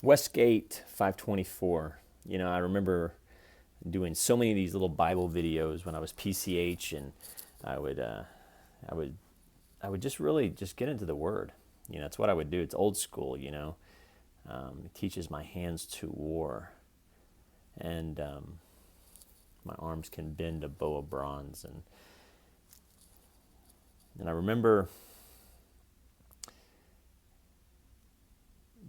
Westgate 524. I remember doing so many of these little Bible videos when I was PCH, and I would, I would, I would just really just get into the Word. It's what I would do. It's old school. It teaches my hands to war, and my arms can bend a bow of bronze, and I remember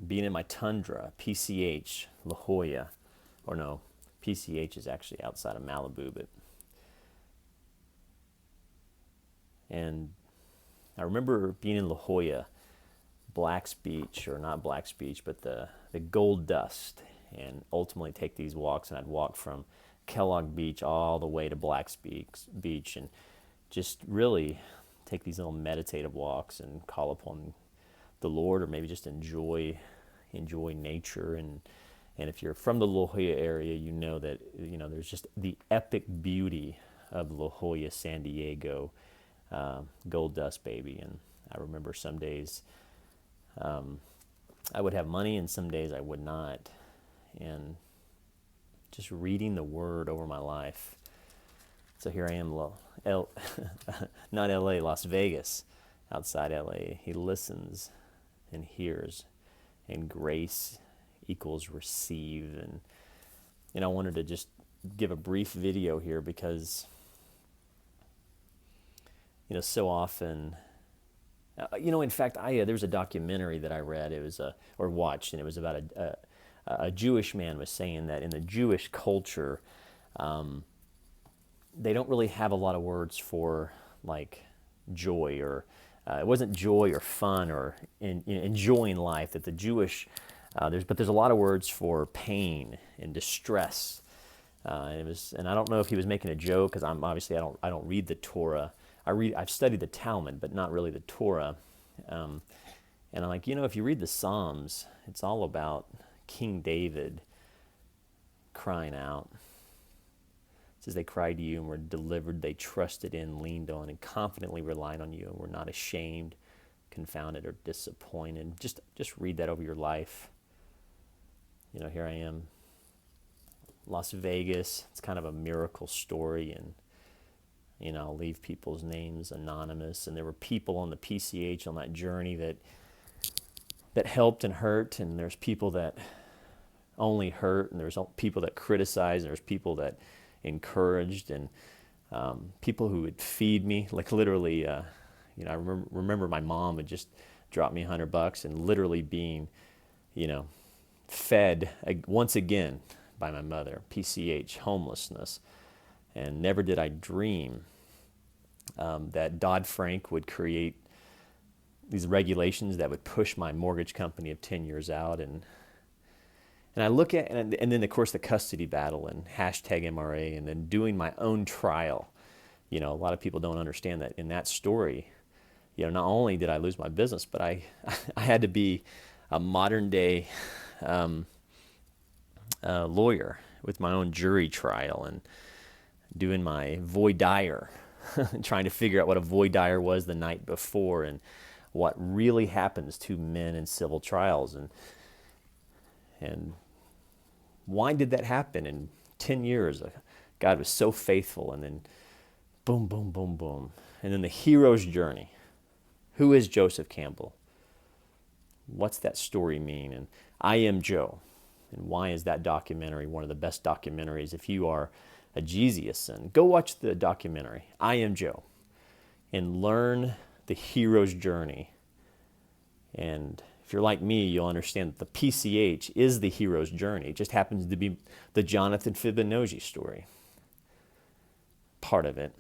being in my tundra, PCH, La Jolla, or no, PCH is actually outside of Malibu, and I remember being in La Jolla, Black's Beach, or not Black's Beach, but the Gold Dust, and ultimately take these walks, and I'd walk from Kellogg Beach all the way to Black's Beach, and just really take these little meditative walks and call upon the Lord, or maybe just enjoy nature. And if you're from the La Jolla area, you know that there's just the epic beauty of La Jolla, San Diego, Gold Dust, baby. And I remember some days I would have money, and some days I would not, and just reading the Word over my life. So here I am, not LA, Las Vegas, outside LA. He listens and hears, and grace equals receive. And I wanted to just give a brief video here because, so often, in fact, there was a documentary that I read, or watched, and it was about a Jewish man was saying that in the Jewish culture, they don't really have a lot of words for like joy, or it wasn't joy or fun or enjoying life. That the Jewish there's a lot of words for pain and distress. And I don't know if he was making a joke, because I don't read the Torah. I've studied the Talmud, but not really the Torah. And I'm like, if you read the Psalms, it's all about King David crying out. It says they cried to you and were delivered. They trusted in, leaned on, and confidently relied on you, and were not ashamed, confounded, or disappointed. Just read that over your life. Here I am, Las Vegas. It's kind of a miracle story, and I'll leave people's names anonymous. And there were people on the PCH on that journey that helped and hurt, and there's people that only hurt, and there's people that criticized, and there's people that encouraged, and people who would feed me, like literally. I remember my mom would just drop me $100, and literally being, fed once again by my mother. PCH, homelessness, and never did I dream that Dodd-Frank would create these regulations that would push my mortgage company of 10 years out. And I look at, and then of course the custody battle and #MRA, and then doing my own trial. A lot of people don't understand that in that story, not only did I lose my business, but I had to be a modern day lawyer with my own jury trial, and doing my voir dire, trying to figure out what a voir dire was the night before, and what really happens to men in civil trials, and why did that happen? In 10 years, God was so faithful, and then boom, boom, boom, boom. And then the hero's journey. Who is Joseph Campbell? What's that story mean? And I Am Joe. And why is that documentary one of the best documentaries? If you are a Jesusan, go watch the documentary, I Am Joe, and learn the hero's journey. And if you're like me, you'll understand that the PCH is the hero's journey. It just happens to be the Jonathan Fibonojji story. Part of it.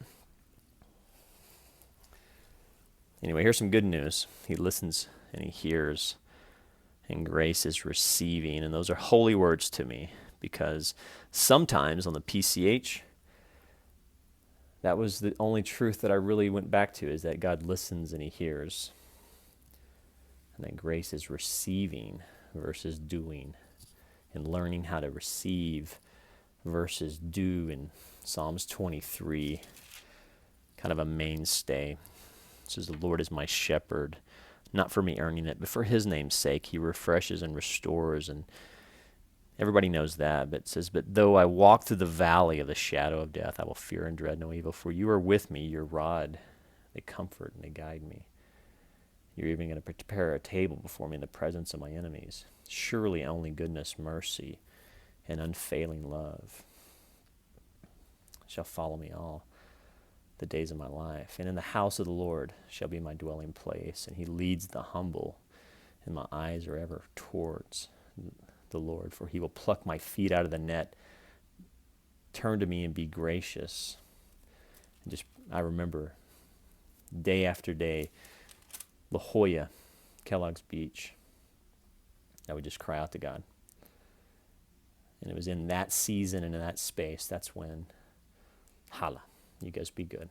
Anyway, here's some good news. He listens and he hears, and grace is receiving. And those are holy words to me, because sometimes on the PCH, that was the only truth that I really went back to, is that God listens and he hears. And that grace is receiving versus doing, and learning how to receive versus do. In Psalms 23, kind of a mainstay. It says, the Lord is my shepherd, not for me earning it, but for his name's sake. He refreshes and restores, and everybody knows that. But it says, but though I walk through the valley of the shadow of death, I will fear and dread no evil, for you are with me, your rod, they comfort and they guide me. You're even going to prepare a table before me in the presence of my enemies. Surely only goodness, mercy, and unfailing love shall follow me all the days of my life. And in the house of the Lord shall be my dwelling place. And he leads the humble, and my eyes are ever towards the Lord. For he will pluck my feet out of the net, turn to me and be gracious. And just, I remember day after day, La Jolla, Kellogg's Beach, I would just cry out to God. And it was in that season and in that space, that's when, holla, you guys be good.